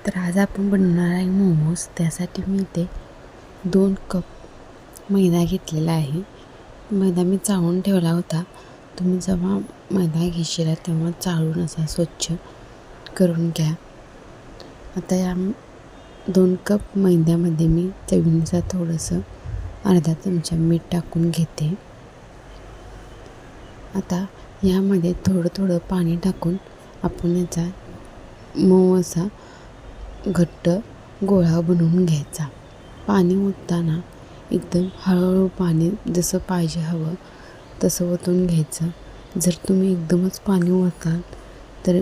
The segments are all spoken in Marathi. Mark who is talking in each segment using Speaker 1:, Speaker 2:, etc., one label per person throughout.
Speaker 1: तर आज आपण बनवणार आहे मोमोज. त्यासाठी मी इथे 2 कप मैदा घेतलेला आहे. मैदा मी चाळून ठेवला होता. तुम्ही जेव्हा मैदा घेशील तेव्हा चाळून असा स्वच्छ करून घ्या. आता या 2 कप मैद्यामध्ये मी चवीनुसार थोडंसं अर्धा चमचा मीठ टाकून घेते. आता यामध्ये थोडं थोडं पाणी टाकून आपण याचा मऊ असा घट्ट गोळा बनवून घ्यायचा. पाणी ओतताना एकदम हळूहळू पाणी जसं पाहिजे हवं तसं ओतून घ्यायचं. जर तुम्ही एकदमच पाणी ओताल तर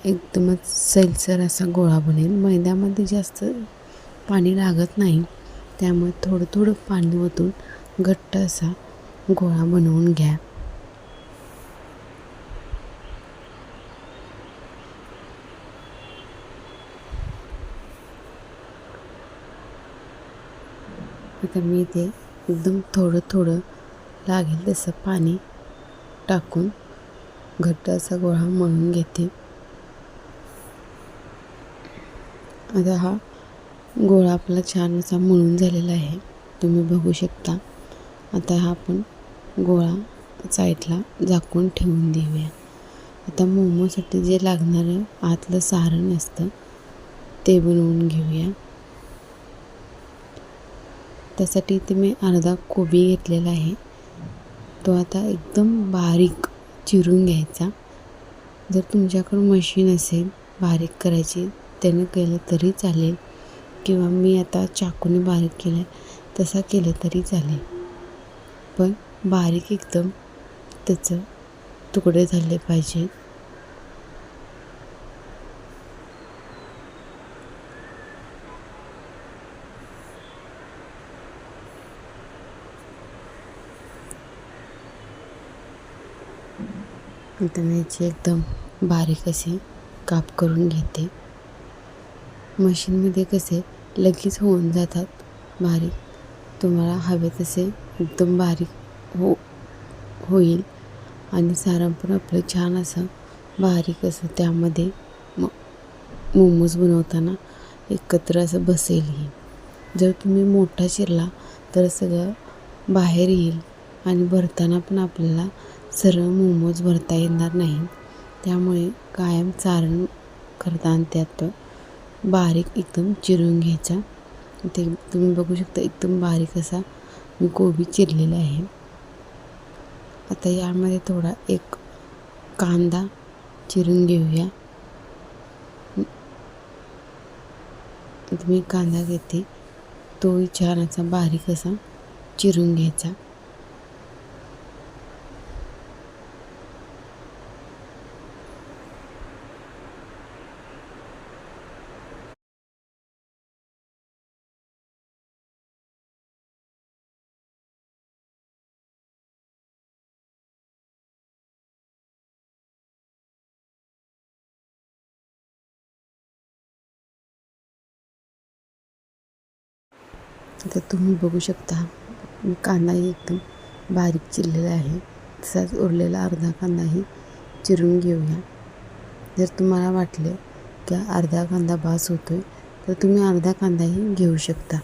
Speaker 1: एकदमच सैलसर असा गोळा बनेल. मैद्यामध्ये जास्त पाणी लागत नाही, त्यामुळे थोडं थोडं पाणी ओतून घट्ट असा गोळा बनवून घ्या. आता मी इथे एकदम थोडं थोडं लागेल तसं पाणी टाकून घट्ट असा गोळा मळून घेते. आता हा गोळा आपला छान असा मळून झालेला आहे, तुम्ही बघू शकता. आता हा आपण गोळा साईडला झाकून ठेवून देऊया. आता मोमोसाठी जे लागणारं आतलं सारण असतं ते बनवून घेऊया. त्यासाठी इथे मी अर्धा कोबी घेतलेला आहे. तो आता एकदम बारीक चिरून घ्यायचा. जर तुमच्याकडं मशीन असेल बारीक करायची त्यानं केलं तरी चालेल, किंवा मी आता चाकूने बारीक केलं तसा केलं तरी चालेल. पण बारीक एकदम त्याचं तुकडे झाले पाहिजे. आता मी याची एकदम बारीक असे काप करून घेते. मशीनमध्ये कसे लगेच होऊन जातात बारीक. तुम्हाला हवे तसे एकदम बारीक होईल आणि सारण पण आपलं छान असं बारीक असं त्यामध्ये मोमोज बनवताना एकत्र असं बसेलही. जर तुम्ही मोठा चिरला तर सगळं बाहेर येईल आणि भरताना पण आपल्याला सरळ मोमोज भरता येणार नाही. त्यामुळे कायम सारण करताना त्यात बारीक एकदम चिरून घ्यायचा. ते तुम्ही बघू शकता एकदम बारीक असा मी कोबी चिरलेला आहे. आता यामध्ये थोडा एक कांदा चिरून घेऊया. मी कांदा घेते, तोही छान असा बारीक असा चिरून घ्यायचा. आता तुम्ही बघू शकता कांदाही एकदम बारीक चिरलेला आहे. तसाच उरलेला अर्धा कांदाही चिरून घेऊया. जर तुम्हाला वाटले की अर्धा कांदा बास होतोय तर तुम्ही अर्धा कांदाही घेऊ शकता.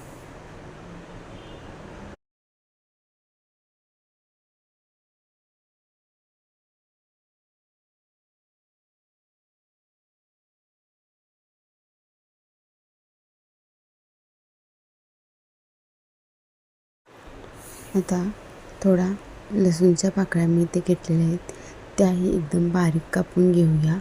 Speaker 1: आता थोडा लसूणच्या पाकळ्या मी इथे घेतलेल्या आहेत, त्याही एकदम बारीक कापून घेऊया.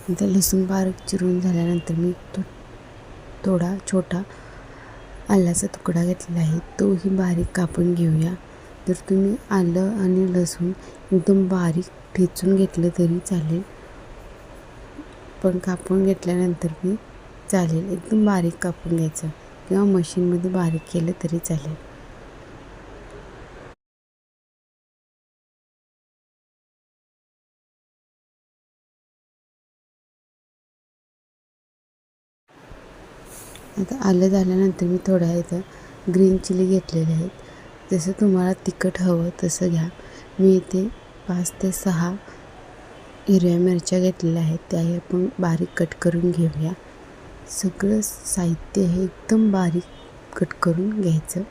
Speaker 1: आता लसूण बारीक चिरून झाल्यानंतर मी थोडा छोटा आल्याचा तुकडा घेतलेला आहे, तोही बारीक कापून घेऊया. जर तुम्ही आलं आणि लसूण एकदम बारीक ठेचून घेतलं तरी चालेल, पण कापून घेतल्यानंतर मी चालेल एकदम बारीक कापून घ्यायचं, किंवा मशीनमध्ये बारीक केलं तरी चालेल. आता आलं झाल्यानंतर मी थोड्या इथं ग्रीन चिली घेतलेले आहेत. जसं तुम्हाला तिखट हवं तसं घ्या. मी इथे 5 ते 6 हिरव्या मिरच्या घेतलेल्या आहेत. त्याही आपण बारीक कट करून घेऊया. सगळं साहित्य हे एकदम बारीक कट करून घ्यायचं.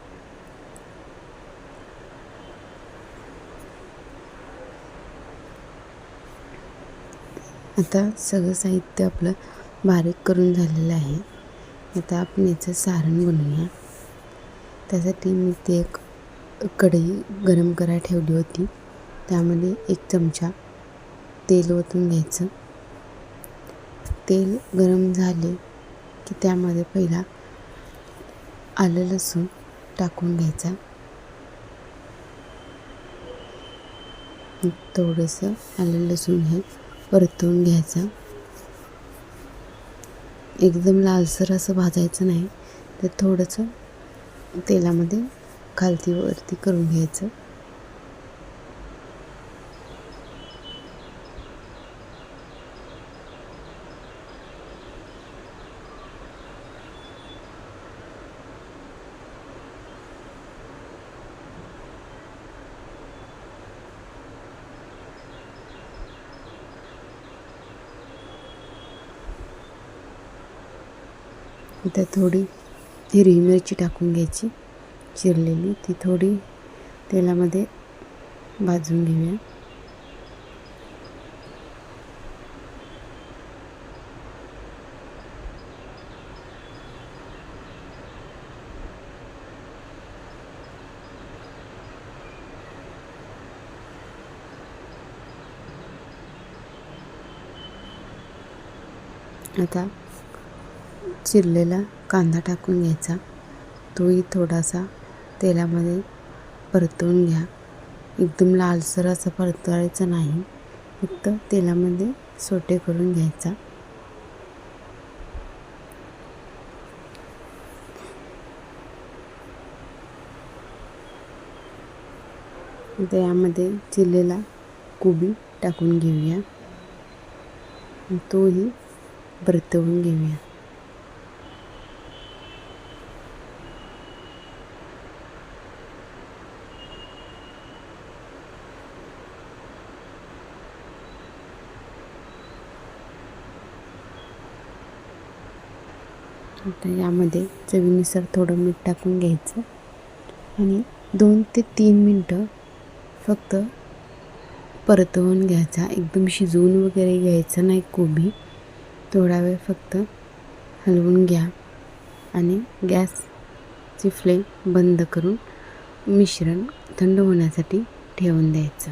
Speaker 1: आता सगळं साहित्य आपलं बारीक करून झालेलं आहे. आता आपण याचं सारण बनवूया. त्यासाठी मी ते एक कढई गरम करायला ठेवली होती. त्यामध्ये 1 चमचा तेल ओतून घ्यायचं. तेल गरम झाले की त्यामध्ये पहिला आलं लसूण टाकून घ्यायचा. थोडंसं आलं लसूण हे परतवून घ्यायचं. एकदम लालसर असं भाजायचं नाही, तर थोडंसं तेलामध्ये खालती वरती करून घ्यायचं. आता थोडी हिरवी मिरची टाकून घ्यायची चिरलेली. ती थोडी तेलामध्ये भाजून घेऊया. आता चिरलेला कांदा टाकून घ्यायचा. तोही थोडासा तेलामध्ये परतवून घ्या. एकदम लालसर असं परतवायचं नाही, फक्त तेलामध्ये सोटे करून घ्यायचा. त्यामध्ये चिरलेला कोबी टाकून घेऊया. तोही परतवून घेऊया. आता यामध्ये चवीनुसार थोडं मीठ टाकून घ्यायचं आणि 2 ते 3 मिनटं फक्त परतवून घ्यायचा. एकदम शिजवून वगैरे घ्यायचं नाही कोबी. थोडा वेळ फक्त हलवून घ्या आणि गॅसची फ्लेम बंद करून मिश्रण थंड होण्यासाठी ठेवून द्यायचं.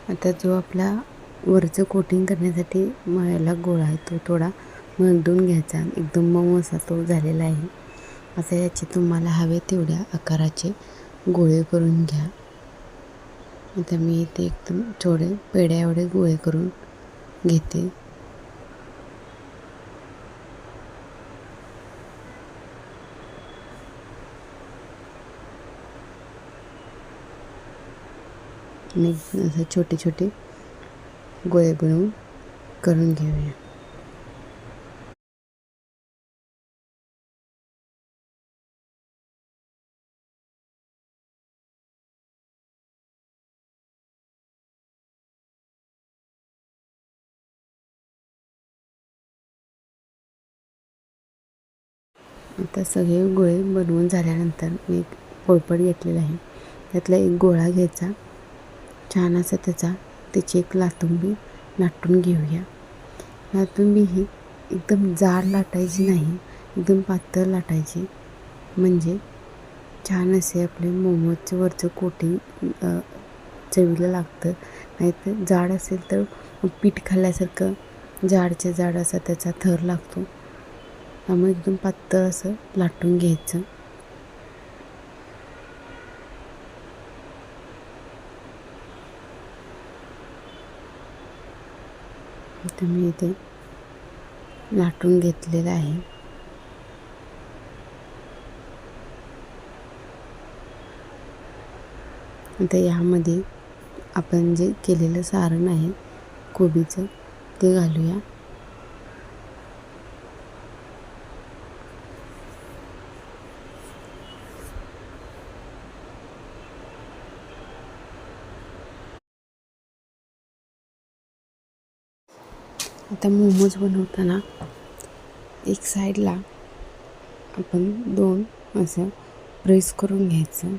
Speaker 1: आता जो आपला वरचं कोटिंग करण्यासाठी मळलेला गोळा आहे तो थोडा मळून घ्यायचा. एकदम मऊ असा तो झालेला आहे. आता याचे तुम्हाला हवे तेवढ्या आकाराचे गोळे करून घ्या. आता मी इथे एकदम थोडे पेढ्या एवढे गोळे करून घेते. आणि असं छोटे छोटे गोळे बनवून करून घेऊया. आता सगळे गोळे बनवून झाल्यानंतर मी एक पोळपाट घेतलेला आहे. त्यातला एक गोळा घ्यायचा. छान असा त्याची एक लाटुंबी लाटून घेऊया. लाटुंबी ही एकदम जाड लाटायची नाही, एकदम पातळ लाटायची. म्हणजे छान असे आपले मोमोजचं वरचं कोटिंग चवीला लागतं. नाहीतर जाड असेल तर पीठ खाल्ल्यासारखं जाडच्या जाड असा त्याचा थर लागतो. त्यामुळे एकदम पातळ असं लाटून घ्यायचं. आता मी इथे लाटून घेतलेलं आहे. आता यामध्ये आपण जे केलेलं सारण आहे कोबीचं ते घालूया. आता मोमोज बनवताना एक साईडला आपण 2 असं प्रेस करून घ्यायचं.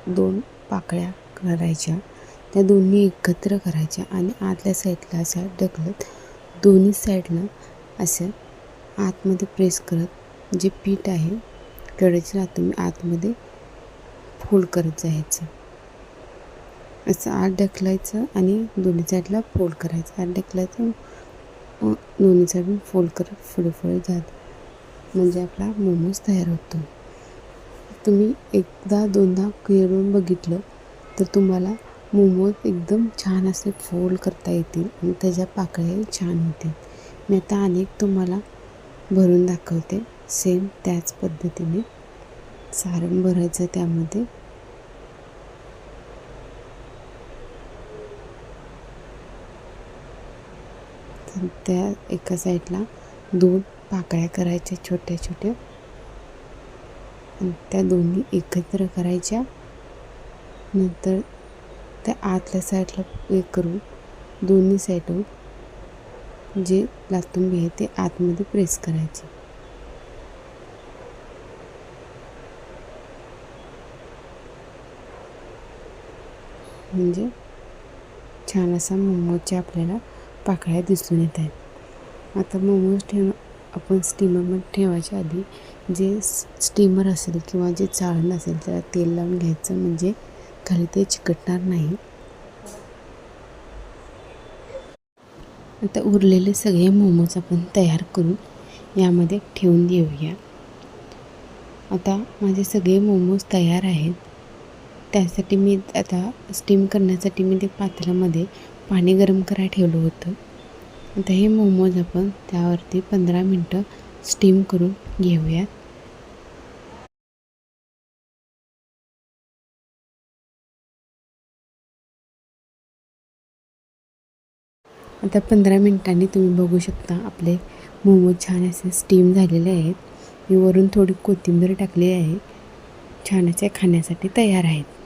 Speaker 1: 2 पाकळ्या करायच्या, त्या दोन्ही एकत्र करायच्या आणि आतल्या साईडला अशा ढकलत दोन्ही साईडला असं आतमध्ये प्रेस करत जे पीठ आहे कढईच्या तुम्ही आतमध्ये फोल्ड करत जायचं. असं आत ढकलायचं आणि दोन्ही साईडला फोल्ड करायचं. आत ढकलायचं, दोन्ही साईडून फोल्ड करत पुढे जात म्हणजे आपला मोमोज तयार होतो. तुम्ही एकदा दोनदा करून बघितलं तर तुम्हाला मोमोज एकदम छान असे फोल्ड करता येतील आणि त्याच्या पाकळ्या छान होतील. मी आता अनेक तुम्हाला भरून दाखवते. सेम त्याच पद्धतीने सारण भरायचं त्यामध्ये. त्या एका साईडला 2 पाकळ्या करायच्या छोट्या छोट्या आणि त्या दोन्ही एकत्र करायच्या. नंतर त्या आतल्या साईडला एक करून दोन्ही साईडून जे लातून आहे ते आतमध्ये प्रेस करायचे. म्हणजे छान असा मोमोजच्या आपल्याला पाकळ्या दिसून येत आहेत. आता मोमोज आपण स्टीमरमध्ये ठेवायच्या आधी जे स्टीमर असेल किंवा जे चाळण असेल त्याला तेल लावून घ्यायचं, म्हणजे खाली ते चिकटणार नाही. आता उरलेले सगळे मोमोज आपण तयार करून यामध्ये ठेवून देऊया. आता माझे सगळे मोमोज तयार आहेत. त्यासाठी मी आता स्टीम करण्यासाठी मी ते पातेल्यामध्ये पाणी गरम करायला ठेवलं होतं. आता हे मोमोज आपण त्यावरती 15 मिनटं स्टीम करून घेऊयात. आता 15 मिनटांनी तुम्ही बघू शकता आपले मोमोज छान असे स्टीम झालेले आहेत. मी वरून थोडी कोथिंबीर टाकली आहे. छान असे खाण्यासाठी तयार आहेत.